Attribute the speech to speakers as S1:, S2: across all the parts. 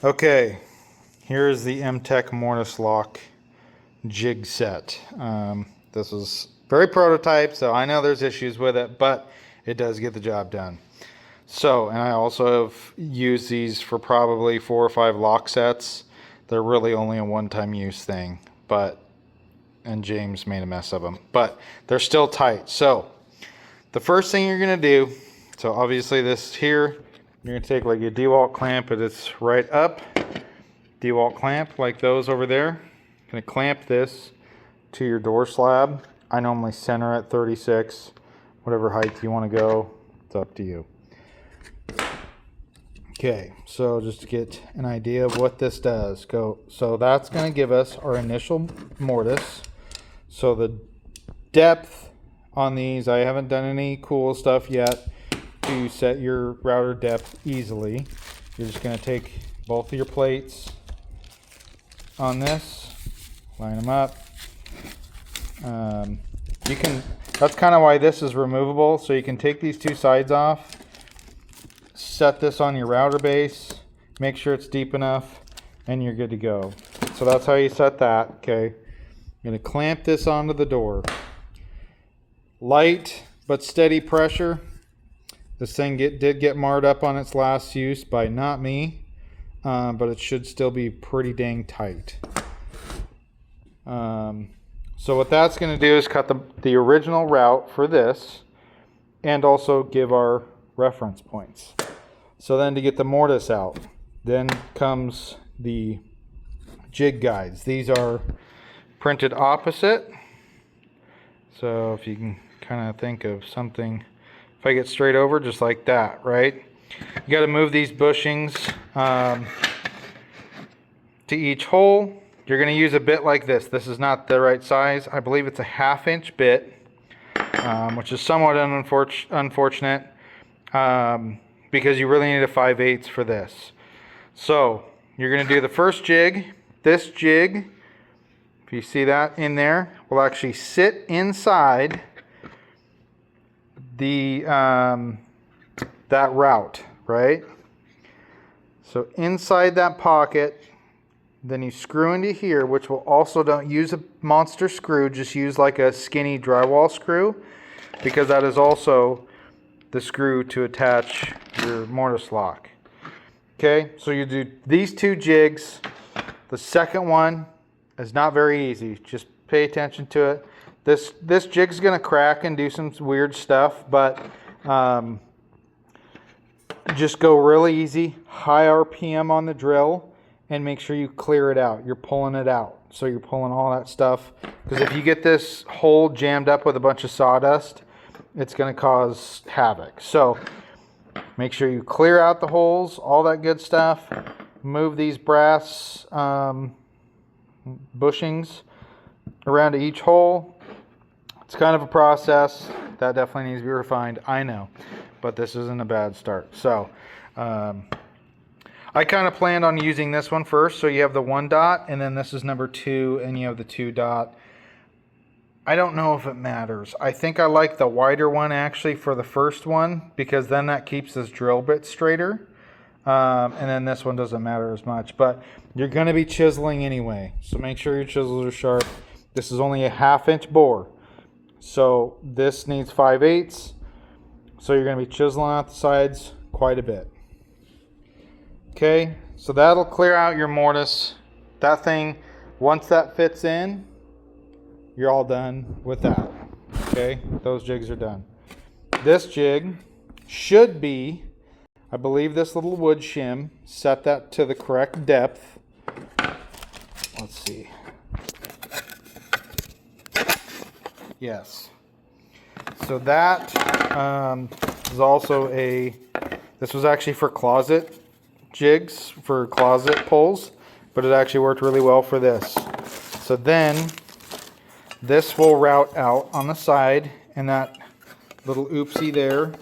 S1: Okay, here's the Emtek Mortise Lock jig set. This is very prototype, so I know there's issues with it, but it does get the job done. So, and I also have used these for probably 4 or 5 lock sets. They're really only a one-time use thing, and James made a mess of them, but they're still tight. So, the first thing you're gonna do, so obviously this here, you're gonna take like a DeWalt clamp, but it's right up. DeWalt clamp like those over there. Gonna clamp this to your door slab. I normally center at 36, whatever height you want to go, it's up to you. Okay, so just to get an idea of what this does, so that's going to give us our initial mortise. So the depth on these, I haven't done any cool stuff yet to set your router depth easily. You're just going to take both of your plates on this, line them up. That's kind of why this is removable, so you can take these two sides off, set this on your router base, make sure it's deep enough, and you're good to go. So that's how you set that. Okay, I'm going to clamp this onto the door. Light but steady pressure. This thing did get marred up on its last use by not me, but it should still be pretty dang tight. So what that's going to do is cut the original route for this and also give our reference points. So then to get the mortise out, then comes the jig guides. These are printed opposite. So if you can kind of think of something, if I get straight over just like that, right? You got to move these bushings to each hole. You're going to use a bit like this. This is not the right size. I believe it's a 1/2 inch bit, which is somewhat unfortunate because you really need a 5/8 for this. So you're going to do the first jig. This jig, if you see that in there, will actually sit inside the that route, right? So inside that pocket. Then you screw into here, which will also, don't use a monster screw, just use like a skinny drywall screw, because that is also the screw to attach your mortise lock. Okay, so you do these two jigs. The second one is not very easy. Just pay attention to it. This jig's gonna crack and do some weird stuff, but just go really easy, high RPM on the drill, and make sure you clear it out. You're pulling it out. So you're pulling all that stuff. Because if you get this hole jammed up with a bunch of sawdust, it's going to cause havoc. So make sure you clear out the holes, all that good stuff. Move these brass bushings around to each hole. It's kind of a process. That definitely needs to be refined, I know. But this isn't a bad start. So I kind of planned on using this one first, so you have the 1 dot, and then this is number 2, and you have the 2 dot. I don't know if it matters. I think I like the wider one actually for the first one, because then that keeps this drill bit straighter, and then this one doesn't matter as much, but you're going to be chiseling anyway, so make sure your chisels are sharp. This is only a 1/2 inch bore, so this needs 5/8, so you're going to be chiseling out the sides quite a bit. Okay, so that'll clear out your mortise. That thing, once that fits in, you're all done with that. Okay, those jigs are done. This jig should be, I believe this little wood shim, set that to the correct depth. Let's see. Yes. So that is also this was actually for closet jigs, for closet pulls, but it actually worked really well for this. So then this will route out on the side, and that little oopsie there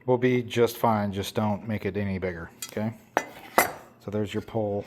S1: will be just fine. Just don't make it any bigger. Okay, so there's your pull.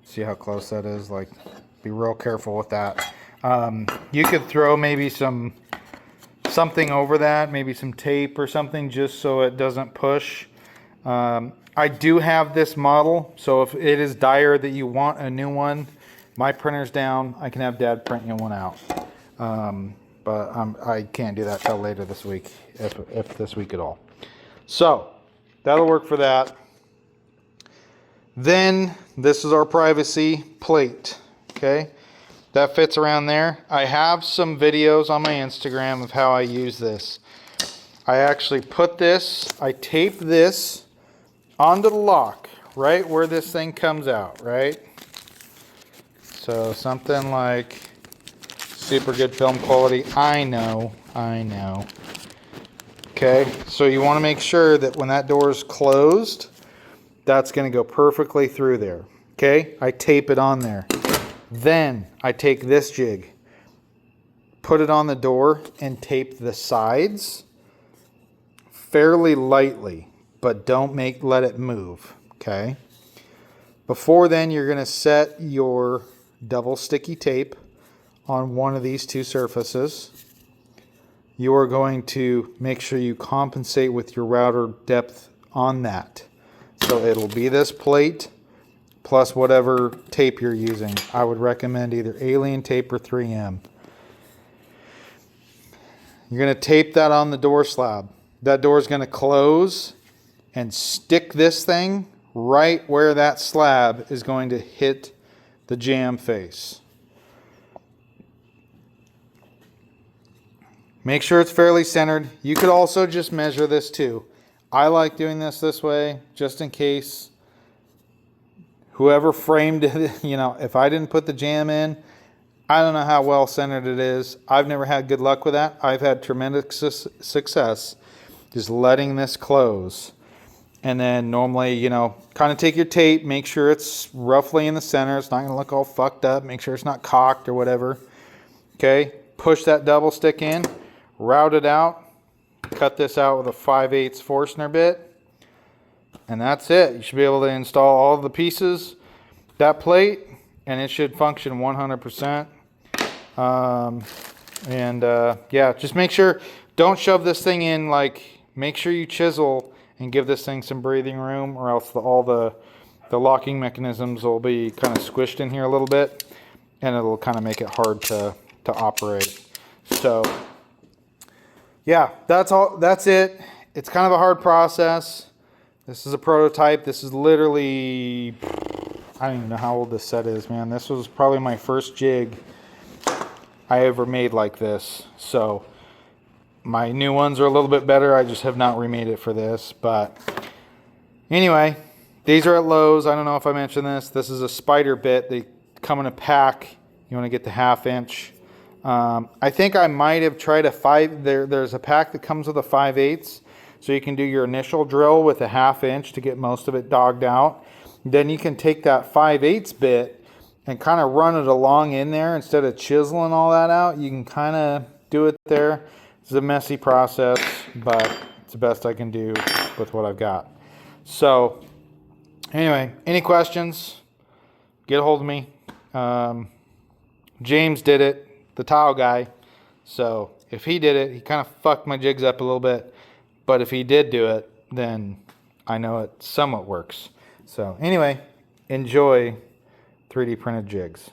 S1: See how close that is? Like, be real careful with that. You could throw maybe something over that, maybe some tape or something, just so it doesn't push. I do have this model, so if it is dire that you want a new one, my printer's down. I can have Dad print you one out. But I can't do that till later this week, if this week at all. So that'll work for that. Then this is our privacy plate. Okay, that fits around there. I have some videos on my Instagram of how I use this. I actually put this, I tape this onto the lock, right where this thing comes out, right? So something like super good film quality. I know. Okay, so you want to make sure that when that door is closed, that's going to go perfectly through there. Okay, I tape it on there. Then I take this jig, put it on the door, and tape the sides fairly lightly, but don't let it move. Okay. Before then, you're going to set your double sticky tape on one of these two surfaces. You are going to make sure you compensate with your router depth on that. So it'll be this plate plus whatever tape you're using. I would recommend either alien tape or 3M. You're going to tape that on the door slab. That door is going to close and stick this thing right where that slab is going to hit the jamb face. Make sure it's fairly centered. You could also just measure this too. I like doing this way just in case whoever framed it, you know, if I didn't put the jamb in, I don't know how well centered it is. I've never had good luck with that. I've had tremendous success just letting this close. And then normally, you know, kind of take your tape, make sure it's roughly in the center. It's not going to look all fucked up. Make sure it's not cocked or whatever. Okay, push that double stick in, route it out, cut this out with a 5/8 Forstner bit. And that's it. You should be able to install all the pieces, that plate, and it should function 100%. Yeah, just make sure, don't shove this thing in, like, make sure you chisel and give this thing some breathing room, or else all the locking mechanisms will be kind of squished in here a little bit, and it'll kind of make it hard to operate. So yeah, that's all. That's it. It's kind of a hard process. This is a prototype. This is literally, I don't even know how old this set is, man. This was probably my first jig I ever made like this. So my new ones are a little bit better. I just have not remade it for this. But anyway, these are at Lowe's. I don't know if I mentioned this. This is a spider bit. They come in a pack. You want to get the 1/2 inch. I think I might have tried a 5. There's a pack that comes with a 5/8. So you can do your initial drill with a 1/2 inch to get most of it dogged out. Then you can take that 5/8 bit and kind of run it along in there instead of chiseling all that out. You can kind of do it there. It's a messy process, but it's the best I can do with what I've got. So anyway, any questions, get a hold of me. James did it, the tile guy. So if he did it, he kind of fucked my jigs up a little bit. But if he did do it, then I know it somewhat works. So anyway, enjoy 3D printed jigs.